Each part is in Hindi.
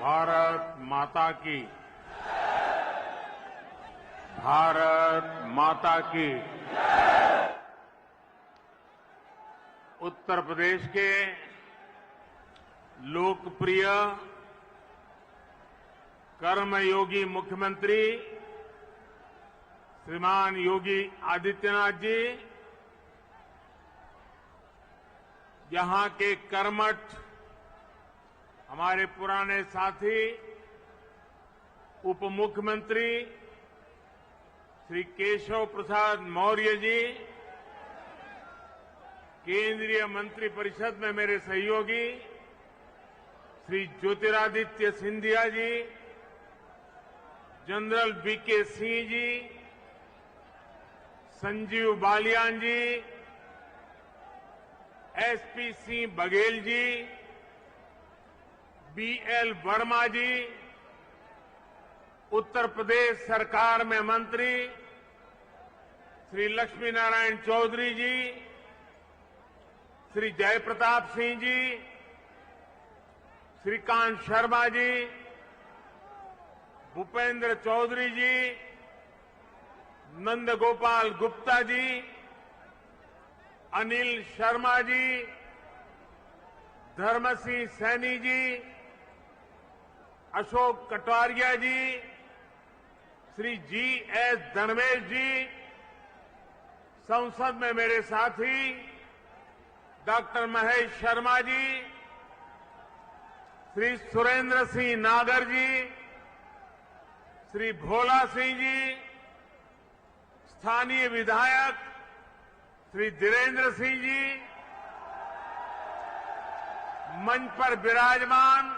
भारत माता की। भारत माता की। उत्तर प्रदेश के लोकप्रिय कर्मयोगी मुख्यमंत्री श्रीमान योगी आदित्यनाथ जी यहां के कर्मठ हमारे पुराने साथी उप मुख्यमंत्री श्री केशव प्रसाद मौर्य जी, केंद्रीय मंत्रिपरिषद में मेरे सहयोगी श्री ज्योतिरादित्य सिंधिया जी, जनरल वीके सिंह जी, संजीव बालियान जी, एसपी सिंह बघेल जी, बीएल वर्मा जी, उत्तर प्रदेश सरकार में मंत्री श्री लक्ष्मी नारायण चौधरी जी, श्री जयप्रताप सिंह जी, श्रीकांत शर्मा जी, भूपेंद्र चौधरी जी, नंदगोपाल गुप्ता जी, अनिल शर्मा जी, धर्मसिंह सैनी जी, अशोक कटारिया जी, श्री जी.एस. धर्मेश जी, संसद में मेरे साथी डॉक्टर महेश शर्मा जी, श्री सुरेंद्र सिंह नागर जी, श्री भोला सिंह जी, स्थानीय विधायक श्री धीरेन्द्र सिंह जी, मंच पर विराजमान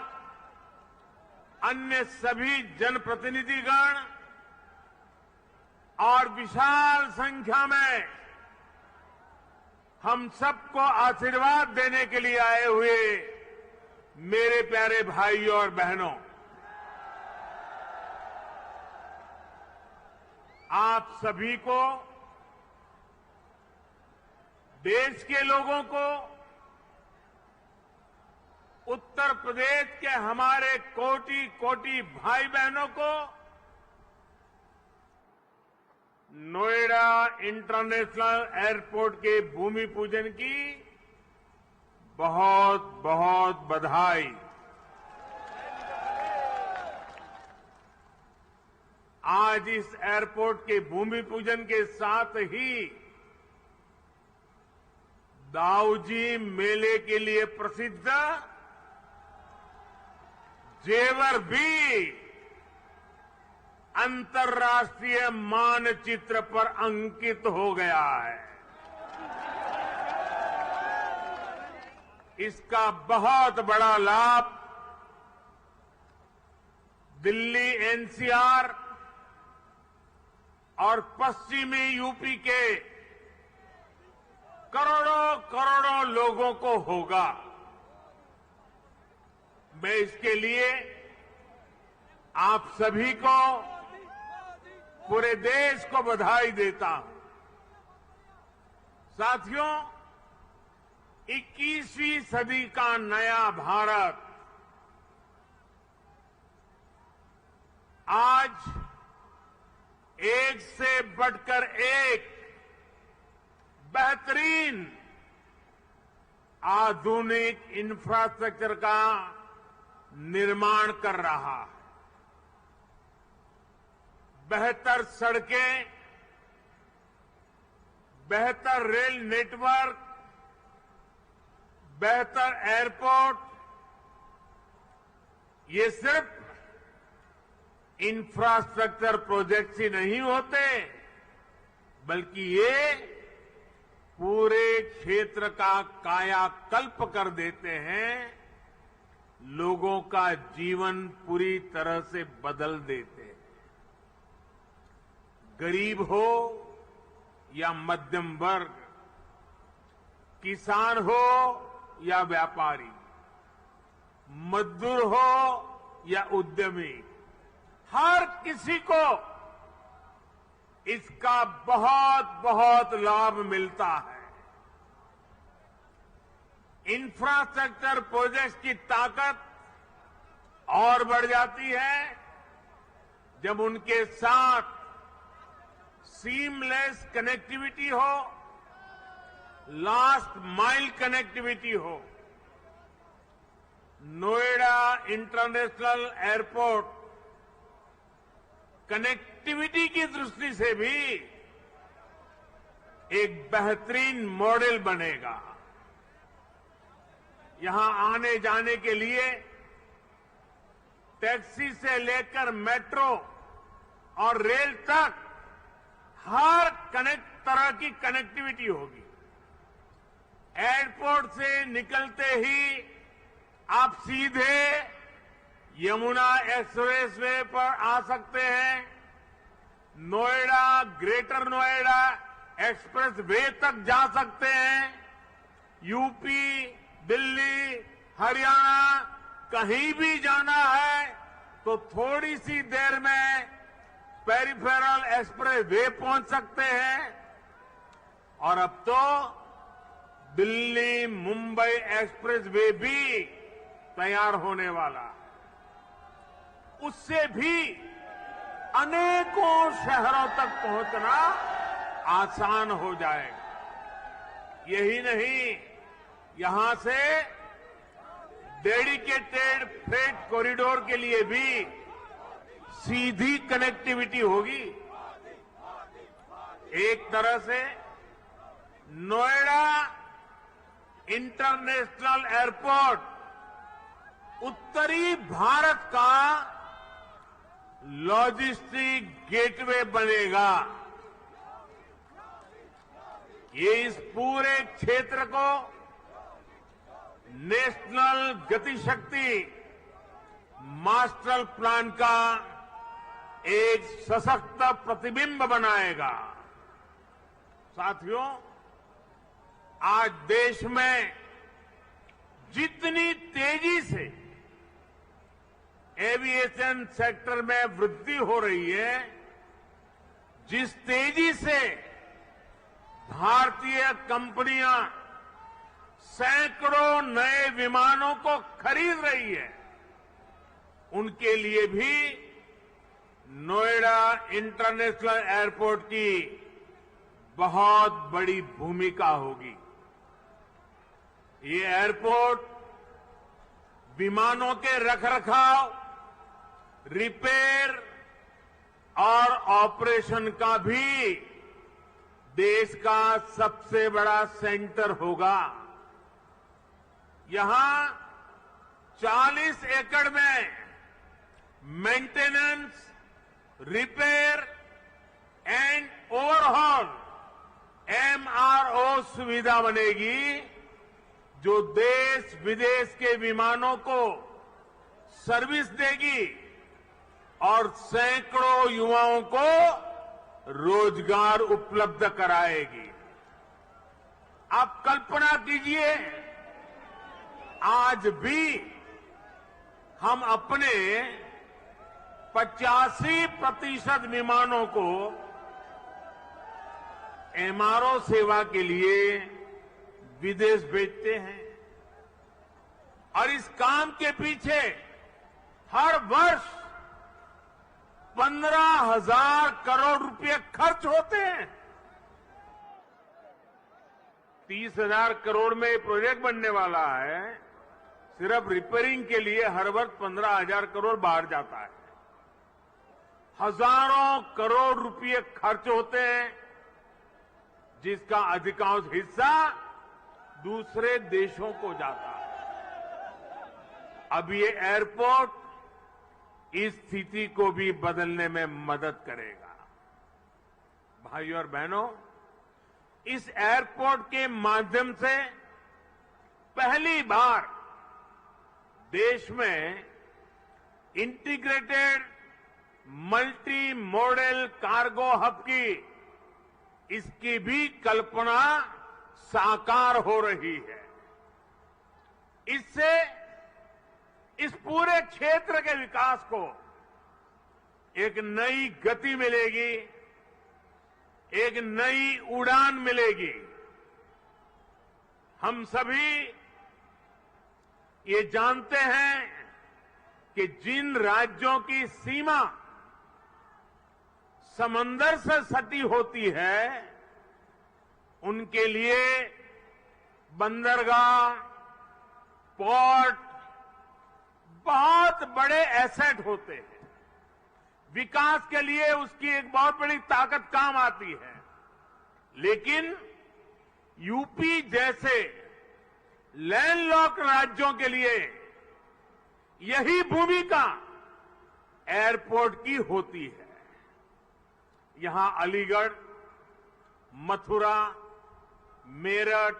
अन्य सभी जनप्रतिनिधिगण और विशाल संख्या में हम सबको आशीर्वाद देने के लिए आए हुए मेरे प्यारे भाइयों और बहनों, आप सभी को, देश के लोगों को, उत्तर प्रदेश के हमारे कोटि कोटि भाई बहनों को नोएडा इंटरनेशनल एयरपोर्ट के भूमि पूजन की बहुत बहुत बधाई। आज इस एयरपोर्ट के भूमि पूजन के साथ ही दाऊजी मेले के लिए प्रसिद्ध जेवर भी अंतर्राष्ट्रीय मानचित्र पर अंकित हो गया है। इसका बहुत बड़ा लाभ दिल्ली एनसीआर और पश्चिमी यूपी के करोड़ों करोड़ों लोगों को होगा। मैं इसके लिए आप सभी को, पूरे देश को बधाई देता हूं। साथियों, 21वीं सदी का नया भारत आज एक से बढ़कर एक बेहतरीन आधुनिक इंफ्रास्ट्रक्चर का निर्माण कर रहा है। बेहतर सड़कें, बेहतर रेल नेटवर्क, बेहतर एयरपोर्ट, ये सिर्फ इंफ्रास्ट्रक्चर प्रोजेक्ट्स ही नहीं होते, बल्कि ये पूरे क्षेत्र का कायाकल्प कर देते हैं, लोगों का जीवन पूरी तरह से बदल देते हैं। गरीब हो या मध्यम वर्ग, किसान हो या व्यापारी, मजदूर हो या उद्यमी, हर किसी को इसका बहुत बहुत लाभ मिलता है। इंफ्रास्ट्रक्चर प्रोजेक्ट्स की ताकत और बढ़ जाती है जब उनके साथ सीमलेस कनेक्टिविटी हो, लास्ट माइल कनेक्टिविटी हो। नोएडा इंटरनेशनल एयरपोर्ट कनेक्टिविटी की दृष्टि से भी एक बेहतरीन मॉडल बनेगा। यहां आने जाने के लिए टैक्सी से लेकर मेट्रो और रेल तक हर तरह की कनेक्टिविटी होगी। एयरपोर्ट से निकलते ही आप सीधे यमुना एक्सप्रेस वे पर आ सकते हैं। Noida, greater Noida express way तक जा सकते हैं। यूपी, दिल्ली, हरियाणा कहीं भी जाना है तो थोड़ी सी देर में पेरिफेरल एक्सप्रेस वे पहुंच सकते हैं। और अब तो दिल्ली मुंबई एक्सप्रेस वे भी तैयार होने वाला है। उससे भी अनेकों शहरों तक पहुंचना आसान हो जाएगा। यही नहीं, यहां से डेडिकेटेड फ्रेट कॉरिडोर के लिए भी सीधी कनेक्टिविटी होगी। एक तरह से नोएडा इंटरनेशनल एयरपोर्ट उत्तरी भारत का लॉजिस्टिक गेटवे बनेगा। ये इस पूरे क्षेत्र को नेशनल गतिशक्ति मास्टर प्लान का एक सशक्त प्रतिबिंब बनाएगा। साथियों, आज देश में जितनी तेजी से एविएशन सेक्टर में वृद्धि हो रही है, जिस तेजी से भारतीय कंपनियां सैकड़ों नए विमानों को खरीद रही है, उनके लिए भी नोएडा इंटरनेशनल एयरपोर्ट की बहुत बड़ी भूमिका होगी। ये एयरपोर्ट विमानों के रखरखाव, रिपेयर और ऑपरेशन का भी देश का सबसे बड़ा सेंटर होगा। यहां 40 एकड़ में maintenance, repair and overhaul MRO सुविधा बनेगी, जो देश विदेश के विमानों को सर्विस देगी और सैकड़ों युवाओं को रोजगार उपलब्ध कराएगी। आप कल्पना कीजिए, आज भी हम अपने 85% विमानों को MRO सेवा के लिए विदेश भेजते हैं। और इस काम के पीछे हर वर्ष 15,000 करोड़ रुपए खर्च होते हैं। 30,000 करोड़ में प्रोजेक्ट बनने वाला है। सिर्फ रिपेयरिंग के लिए हर वर्ष 15,000 करोड़ बाहर जाता है। हजारों करोड़ रुपए खर्च होते हैं, जिसका अधिकांश हिस्सा दूसरे देशों को जाता है। अब ये एयरपोर्ट इस स्थिति को भी बदलने में मदद करेगा। भाइयों और बहनों, इस एयरपोर्ट के माध्यम से पहली बार देश में integrated multi modal cargo hub की इसकी भी कल्पना साकार हो रही है। इससे इस पूरे क्षेत्र के विकास को एक नई गति मिलेगी, एक नई उड़ान मिलेगी। हम सभी ये जानते हैं कि जिन राज्यों की सीमा समंदर से सटी होती है उनके लिए बंदरगाह, पोर्ट बहुत बड़े एसेट होते हैं। विकास के लिए उसकी एक बहुत बड़ी ताकत काम आती है। लेकिन यूपी जैसे लैंडलॉक राज्यों के लिए यही भूमिका एयरपोर्ट की होती है। यहां अलीगढ़, मथुरा, मेरठ,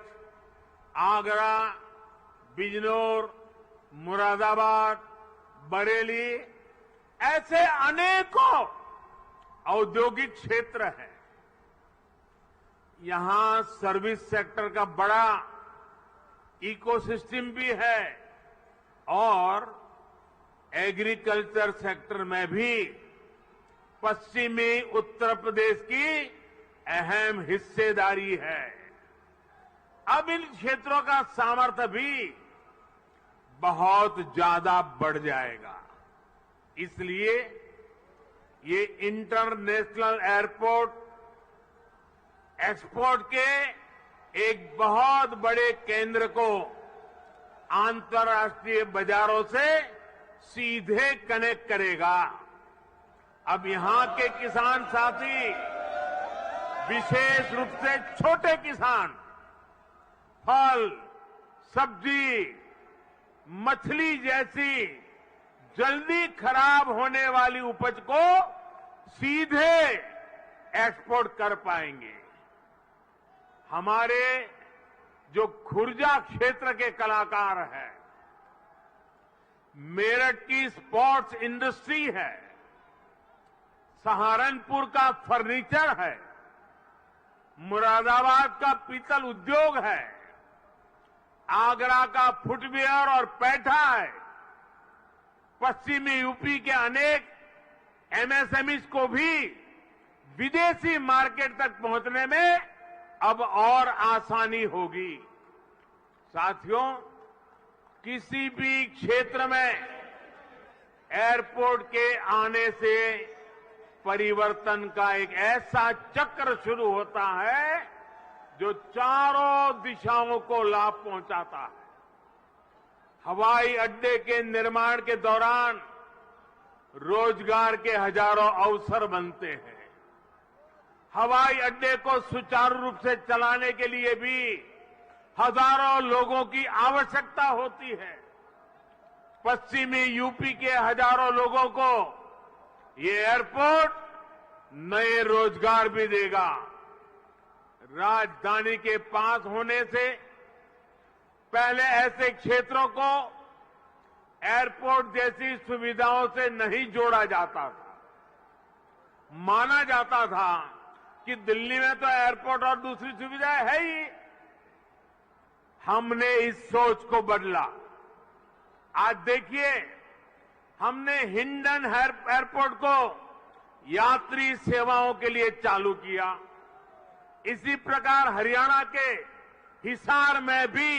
आगरा, बिजनौर, मुरादाबाद, बरेली ऐसे अनेकों औद्योगिक क्षेत्र हैं। यहां सर्विस सेक्टर का बड़ा इकोसिस्टम भी है और एग्रीकल्चर सेक्टर में भी पश्चिमी उत्तर प्रदेश की अहम हिस्सेदारी है। अब इन क्षेत्रों का सामर्थ्य भी बहुत ज्यादा बढ़ जाएगा। इसलिए ये इंटरनेशनल एयरपोर्ट एक्सपोर्ट के एक बहुत बड़े केंद्र को अंतर्राष्ट्रीय बाजारों से सीधे कनेक्ट करेगा। अब यहां के किसान साथी, विशेष रूप से छोटे किसान, फल, सब्जी, मछली जैसी जल्दी खराब होने वाली उपज को सीधे एक्सपोर्ट कर पाएंगे। हमारे जो खुर्जा क्षेत्र के कलाकार हैं, मेरठ की स्पोर्ट्स इंडस्ट्री है, सहारनपुर का फर्नीचर है, मुरादाबाद का पीतल उद्योग है, आगरा का फुटवियर और पैठा है, पश्चिमी यूपी के अनेक एमएसएमईज को भी विदेशी मार्केट तक पहुंचने में अब और आसानी होगी। साथियों, किसी भी क्षेत्र में एयरपोर्ट के आने से परिवर्तन का एक ऐसा चक्र शुरू होता है जो चारों दिशाओं को लाभ पहुंचाता है। हवाई अड्डे के निर्माण के दौरान रोजगार के हजारों अवसर बनते हैं। हवाई अड्डे को सुचारू रूप से चलाने के लिए भी हजारों लोगों की आवश्यकता होती है। पश्चिमी यूपी के हजारों लोगों को ये एयरपोर्ट नए रोजगार भी देगा। राजधानी के पास होने से पहले ऐसे क्षेत्रों को एयरपोर्ट जैसी सुविधाओं से नहीं जोड़ा जाता था। माना जाता था कि दिल्ली में तो एयरपोर्ट और दूसरी सुविधाएं है ही। हमने इस सोच को बदला। आज देखिए, हमने हिंडन एयरपोर्ट को यात्री सेवाओं के लिए चालू किया। इसी प्रकार हरियाणा के हिसार में भी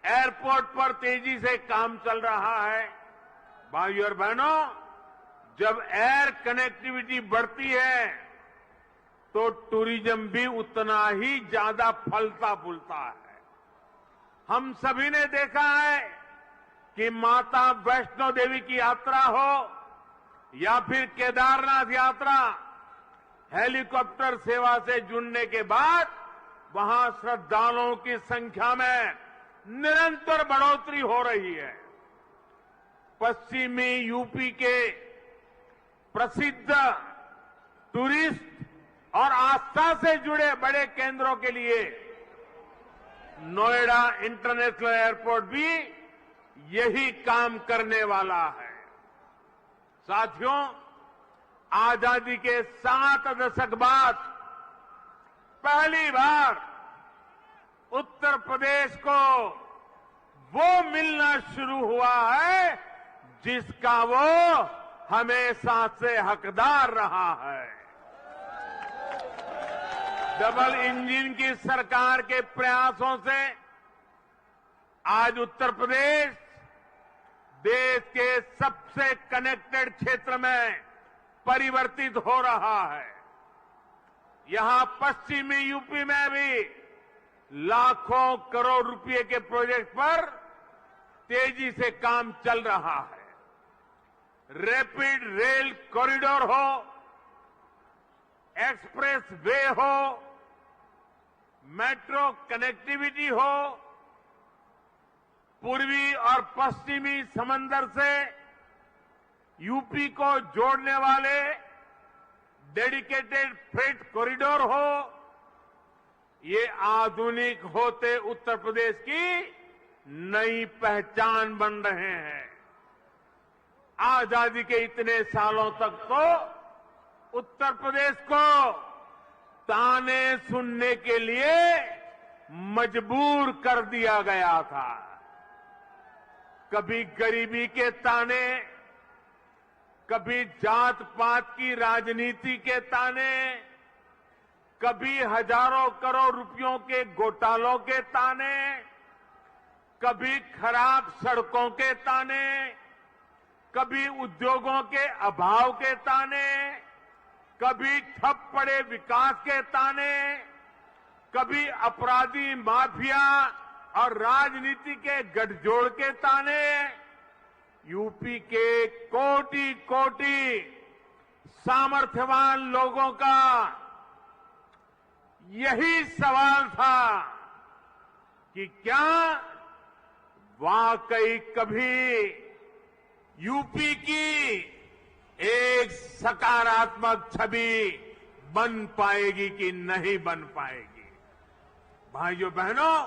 एयरपोर्ट पर तेजी से काम चल रहा है। भाइयों और बहनों, जब एयर कनेक्टिविटी बढ़ती है तो टूरिज्म भी उतना ही ज्यादा फलता फूलता है। हम सभी ने देखा है कि माता वैष्णो देवी की यात्रा हो या फिर केदारनाथ यात्रा, हेलीकॉप्टर सेवा से जुड़ने के बाद वहां श्रद्धालुओं की संख्या में निरंतर बढ़ोतरी हो रही है। पश्चिमी यूपी के प्रसिद्ध टूरिस्ट और आस्था से जुड़े बड़े केंद्रों के लिए नोएडा इंटरनेशनल एयरपोर्ट भी यही काम करने वाला है। साथियों, आजादी के 7 दशक बाद पहली बार उत्तर प्रदेश को वो मिलना शुरू हुआ है जिसका वो हमेशा से हकदार रहा है। डबल इंजन की सरकार के प्रयासों से आज उत्तर प्रदेश देश के सबसे कनेक्टेड क्षेत्र में परिवर्तित हो रहा है। यहां पश्चिमी यूपी में भी लाखों करोड़ रुपए के प्रोजेक्ट पर तेजी से काम चल रहा है। रैपिड रेल कॉरिडोर हो, एक्सप्रेस वे हो, मेट्रो कनेक्टिविटी हो, पूर्वी और पश्चिमी समंदर से यूपी को जोड़ने वाले डेडिकेटेड फ्रेट कॉरिडोर हो, ये आधुनिक होते उत्तर प्रदेश की नई पहचान बन रहे हैं। आजादी के इतने सालों तक तो उत्तर प्रदेश को ताने सुनने के लिए मजबूर कर दिया गया था। कभी गरीबी के ताने, कभी जात पात की राजनीति के ताने, कभी हजारों करोड़ रुपयों के घोटालों के ताने, कभी खराब सड़कों के ताने, कभी उद्योगों के अभाव के ताने, कभी ठप पड़े विकास के ताने, कभी अपराधी माफिया और राजनीति के गठजोड़ के ताने। यूपी के कोटि कोटि सामर्थ्यवान लोगों का यही सवाल था कि क्या वाकई कभी यूपी की एक सकारात्मक छवि बन पाएगी कि नहीं बन पाएगी। भाइयों बहनों,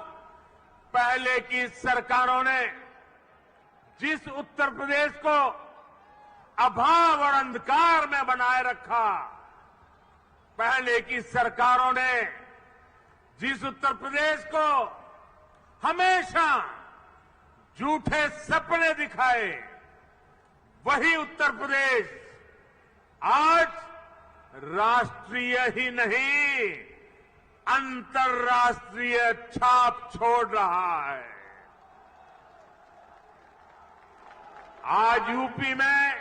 पहले की सरकारों ने जिस उत्तर प्रदेश को अभाव और अंधकार में बनाए रखा, पहले की सरकारों ने जिस उत्तर प्रदेश को हमेशा झूठे सपने दिखाए, वही उत्तर प्रदेश आज राष्ट्रीय ही नहीं अंतर्राष्ट्रीय छाप छोड़ रहा है। आज यूपी में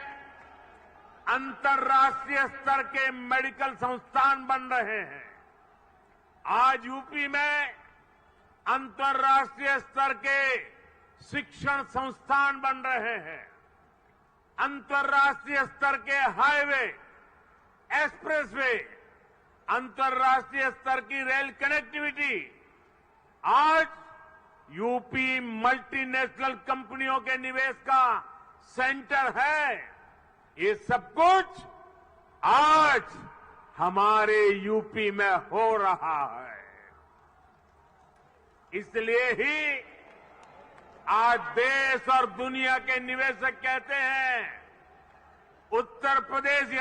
अंतर्राष्ट्रीय स्तर के मेडिकल संस्थान बन रहे हैं। आज यूपी में अंतर्राष्ट्रीय स्तर के शिक्षण संस्थान बन रहे हैं। अंतर्राष्ट्रीय स्तर के हाईवे, एक्सप्रेसवे, अंतर्राष्ट्रीय स्तर की रेल कनेक्टिविटी। आज यूपी मल्टीनेशनल कंपनियों के निवेश का सेंटर है। ये सब कुछ आज हमारे यूपी में हो रहा है। इसलिए ही आज देश और दुनिया के निवेशक कहते हैं, उत्तर प्रदेश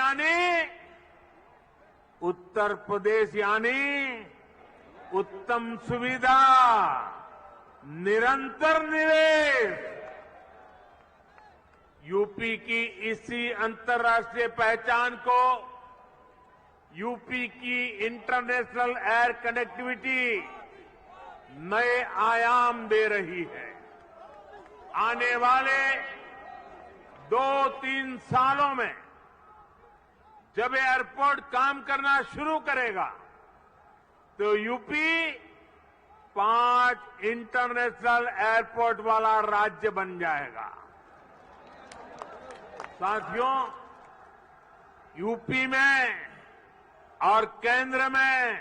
यानी उत्तम सुविधा, निरंतर निवेश। यूपी की इसी अंतर्राष्ट्रीय पहचान को यूपी की इंटरनेशनल एयर कनेक्टिविटी नए आयाम दे रही है। आने वाले 2-3 सालों में जब एयरपोर्ट काम करना शुरू करेगा तो यूपी 5 इंटरनेशनल एयरपोर्ट वाला राज्य बन जाएगा। साथियों, यूपी में और केंद्र में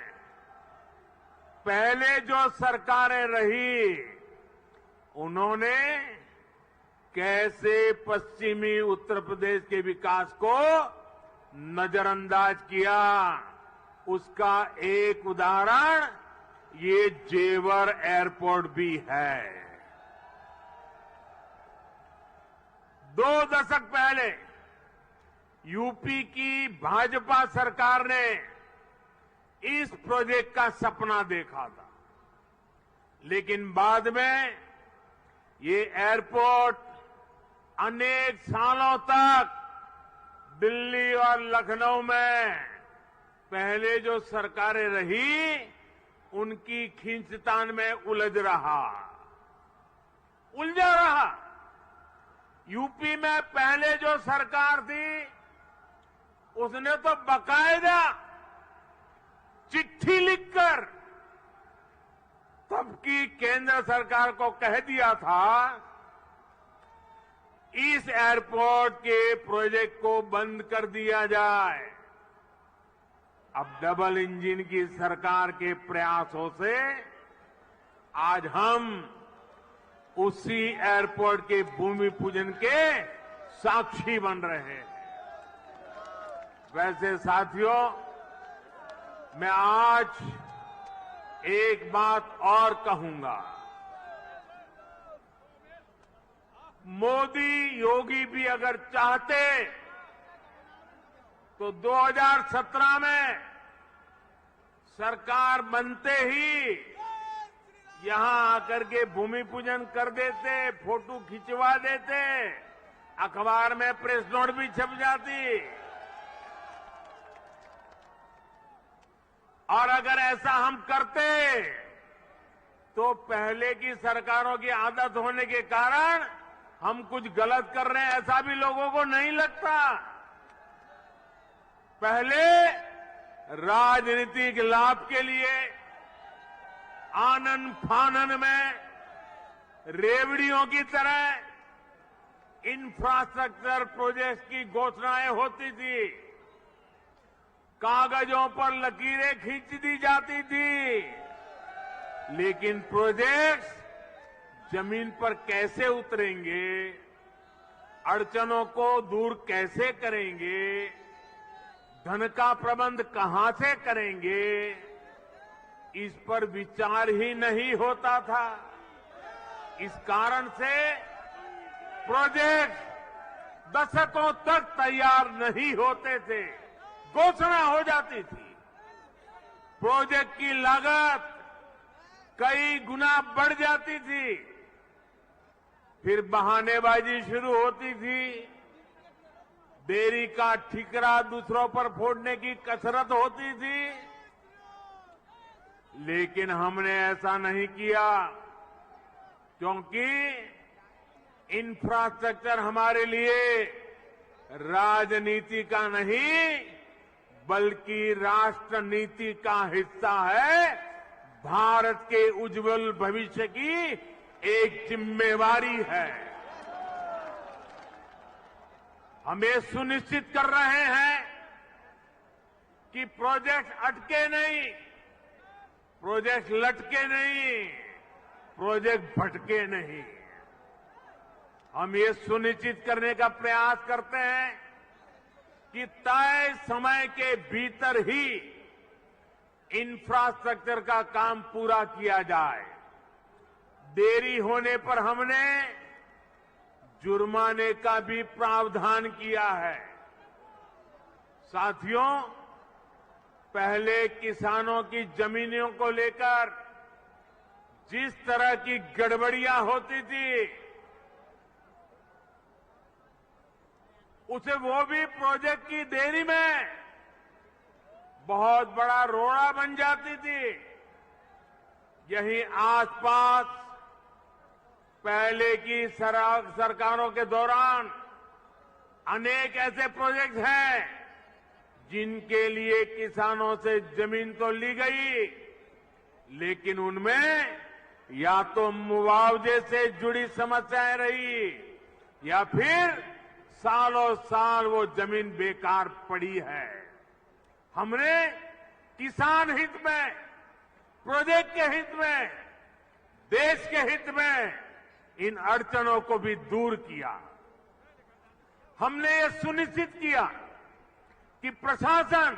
पहले जो सरकारें रही, उन्होंने कैसे पश्चिमी उत्तर प्रदेश के विकास को नजरअंदाज किया, उसका एक उदाहरण ये जेवर एयरपोर्ट भी है। 2 दशक पहले यूपी की भाजपा सरकार ने इस प्रोजेक्ट का सपना देखा था, लेकिन बाद में ये एयरपोर्ट अनेक सालों तक दिल्ली और लखनऊ में पहले जो सरकारें रही, उनकी खींचतान में उलझा रहा। यूपी में पहले जो सरकार थी उसने तो बकायदा चिट्ठी लिखकर तब की केंद्र सरकार को कह दिया था इस एयरपोर्ट के प्रोजेक्ट को बंद कर दिया जाए। अब डबल इंजन की सरकार के प्रयासों से आज हम उसी एयरपोर्ट के भूमि पूजन के साक्षी बन रहे हैं। वैसे साथियों, मैं आज एक बात और कहूंगा। मोदी योगी भी अगर चाहते तो 2017 में सरकार बनते ही यहां आकर के भूमि पूजन कर देते, फोटो खिंचवा देते, अखबार में प्रेस नोट भी छप जाती। और अगर ऐसा हम करते तो पहले की सरकारों की आदत होने के कारण हम कुछ गलत कर रहे हैं ऐसा भी लोगों को नहीं लगता। पहले राजनीतिक लाभ के लिए आनन फानन में रेवड़ियों की तरह इंफ्रास्ट्रक्चर प्रोजेक्ट की घोषणाएं होती थी, कागजों पर लकीरें खींच दी जाती थी, लेकिन प्रोजेक्ट्स जमीन पर कैसे उतरेंगे, अड़चनों को दूर कैसे करेंगे, धन का प्रबंध कहां से करेंगे, इस पर विचार ही नहीं होता था। इस कारण से प्रोजेक्ट दशकों तक तैयार नहीं होते थे, घोषणा हो जाती थी। प्रोजेक्ट की लागत कई गुना बढ़ जाती थी, फिर बहानेबाजी शुरू होती थी, देरी का ठिकरा दूसरों पर फोड़ने की कसरत होती थी। लेकिन हमने ऐसा नहीं किया, क्योंकि इंफ्रास्ट्रक्चर हमारे लिए राजनीति का नहीं बल्कि राष्ट्र नीति का हिस्सा है। भारत के उज्जवल भविष्य की एक जिम्मेवारी है। हम ये सुनिश्चित कर रहे हैं कि प्रोजेक्ट अटके नहीं, प्रोजेक्ट लटके नहीं, प्रोजेक्ट भटके नहीं। हम ये सुनिश्चित करने का प्रयास करते हैं कि तय समय के भीतर ही इंफ्रास्ट्रक्चर का काम पूरा किया जाए। देरी होने पर हमने जुर्माने का भी प्रावधान किया है। साथियों, पहले किसानों की जमीनों को लेकर जिस तरह की गड़बड़ियां होती थी, उसे वो भी प्रोजेक्ट की देरी में बहुत बड़ा रोड़ा बन जाती थी। यही आसपास पहले की सरकारों के दौरान अनेक ऐसे प्रोजेक्ट हैं जिनके लिए किसानों से जमीन तो ली गई, लेकिन उनमें या तो मुआवजे से जुड़ी समस्याएं रही या फिर सालों साल वो जमीन बेकार पड़ी है। हमने किसान हित में, प्रोजेक्ट के हित में, देश के हित में इन अड़चनों को भी दूर किया। हमने ये सुनिश्चित किया कि प्रशासन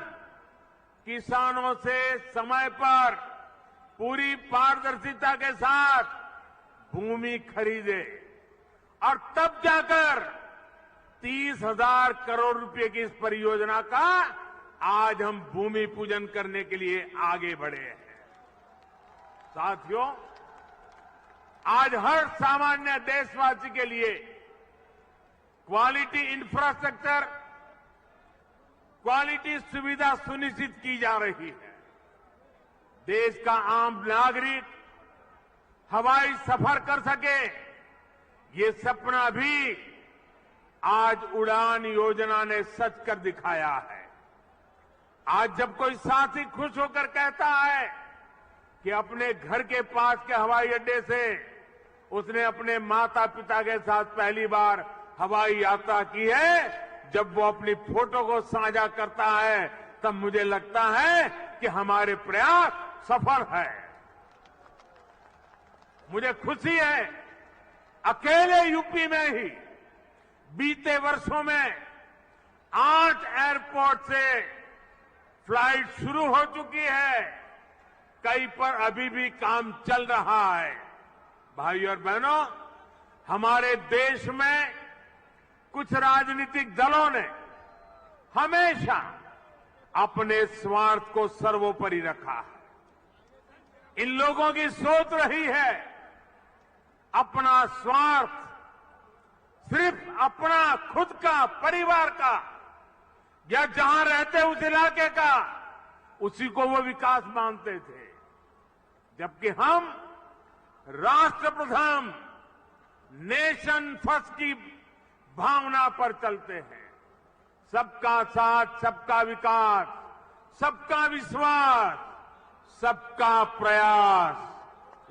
किसानों से समय पर पूरी पारदर्शिता के साथ भूमि खरीदे और तब जाकर 30,000 करोड़ रुपए की इस परियोजना का आज हम भूमि पूजन करने के लिए आगे बढ़े हैं। साथियों, आज हर सामान्य देशवासी के लिए क्वालिटी इंफ्रास्ट्रक्चर, क्वालिटी सुविधा सुनिश्चित की जा रही है। देश का आम नागरिक हवाई सफर कर सके, ये सपना भी आज उड़ान योजना ने सच कर दिखाया है। आज जब कोई साथी खुश होकर कहता है कि अपने घर के पास के हवाई अड्डे से उसने अपने माता पिता के साथ पहली बार हवाई यात्रा की है, जब वो अपनी फोटो को साझा करता है, तब मुझे लगता है कि हमारे प्रयास सफल है। मुझे खुशी है, अकेले यूपी में ही बीते वर्षों में 8 एयरपोर्ट से फ्लाइट शुरू हो चुकी है, कई पर अभी भी काम चल रहा है। भाइयों और बहनों, हमारे देश में कुछ राजनीतिक दलों ने हमेशा अपने स्वार्थ को सर्वोपरि रखा है। इन लोगों की सोच रही है अपना स्वार्थ, सिर्फ अपना खुद का, परिवार का, या जहां रहते उस इलाके का, उसी को वो विकास मानते थे। जबकि हम राष्ट्रप्रथम, नेशन फर्स्ट की भावना पर चलते हैं। सबका साथ, सबका विकास, सबका विश्वास, सबका प्रयास,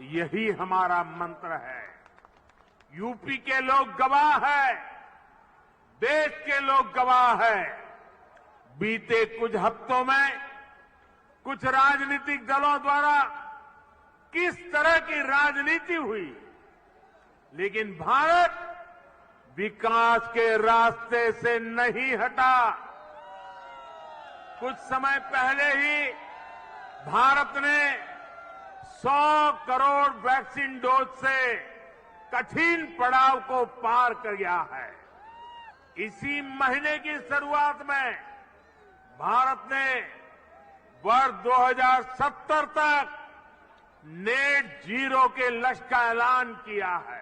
यही हमारा मंत्र है। यूपी के लोग गवाह है, देश के लोग गवाह है। बीते कुछ हफ्तों में कुछ राजनीतिक दलों द्वारा किस तरह की राजनीति हुई, लेकिन भारत विकास के रास्ते से नहीं हटा। कुछ समय पहले ही भारत ने 100 करोड़ वैक्सीन डोज से कठिन पड़ाव को पार कर गया है। इसी महीने की शुरुआत में भारत ने वर्ष 2070 तक नेट जीरो के लक्ष्य का ऐलान किया है।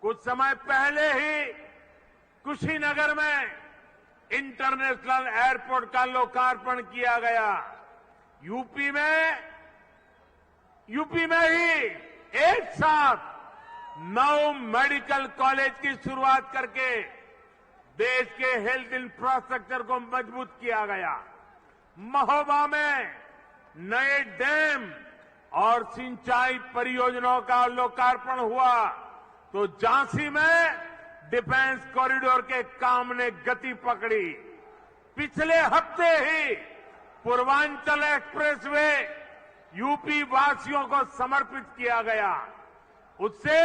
कुछ समय पहले ही कुशीनगर में इंटरनेशनल एयरपोर्ट का लोकार्पण किया गया। यूपी में ही एक साथ 9 मेडिकल कॉलेज की शुरुआत करके देश के हेल्थ इंफ्रास्ट्रक्चर को मजबूत किया गया। महोबा में नए डैम और सिंचाई परियोजनाओं का लोकार्पण हुआ, तो झांसी में डिफेंस कॉरिडोर के काम ने गति पकड़ी। पिछले हफ्ते ही पूर्वांचल एक्सप्रेसवे यूपी वासियों को समर्पित किया गया। उससे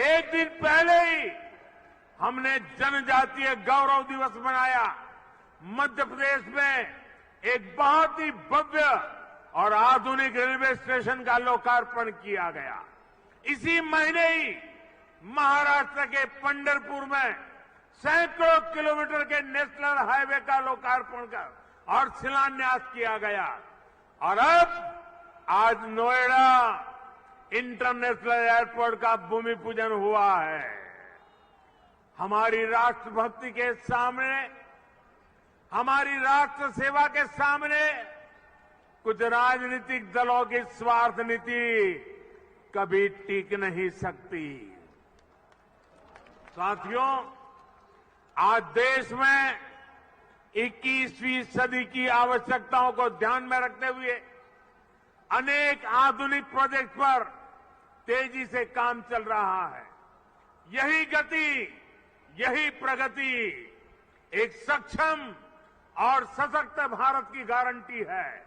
एक दिन पहले ही हमने जनजातीय गौरव दिवस मनाया। मध्य प्रदेश में एक बहुत ही भव्य और आधुनिक रेलवे स्टेशन का लोकार्पण किया गया। इसी महीने ही महाराष्ट्र के पंढरपुर में सैकड़ों किलोमीटर के नेशनल हाईवे का लोकार्पण कर और शिलान्यास किया गया। और अब आज नोएडा इंटरनेशनल एयरपोर्ट का भूमि पूजन हुआ है। हमारी राष्ट्रभक्ति के सामने, हमारी राष्ट्र सेवा के सामने कुछ राजनीतिक दलों की स्वार्थ नीति कभी टिक नहीं सकती। साथियों, आज देश में 21वीं सदी की आवश्यकताओं को ध्यान में रखते हुए अनेक आधुनिक प्रोजेक्ट पर तेजी से काम चल रहा है। यही गति, यही प्रगति एक सक्षम और सशक्त भारत की गारंटी है।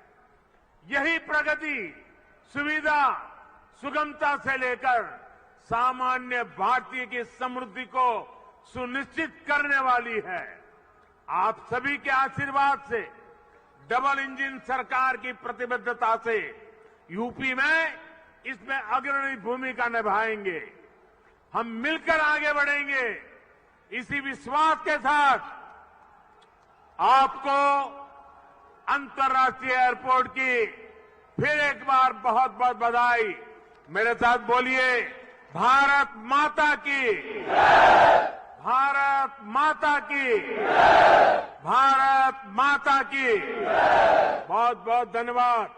यही प्रगति सुविधा, सुगमता से लेकर सामान्य भारतीय की समृद्धि को सुनिश्चित करने वाली है। आप सभी के आशीर्वाद से, डबल इंजन सरकार की प्रतिबद्धता से यूपी में इसमें अग्रणी भूमिका निभाएंगे। हम मिलकर आगे बढ़ेंगे। इसी विश्वास के साथ आपको अंतर्राष्ट्रीय एयरपोर्ट की फिर एक बार बहुत बहुत बधाई। मेरे साथ बोलिए, भारत माता की, भारत माता की, भारत माता की। बहुत बहुत धन्यवाद।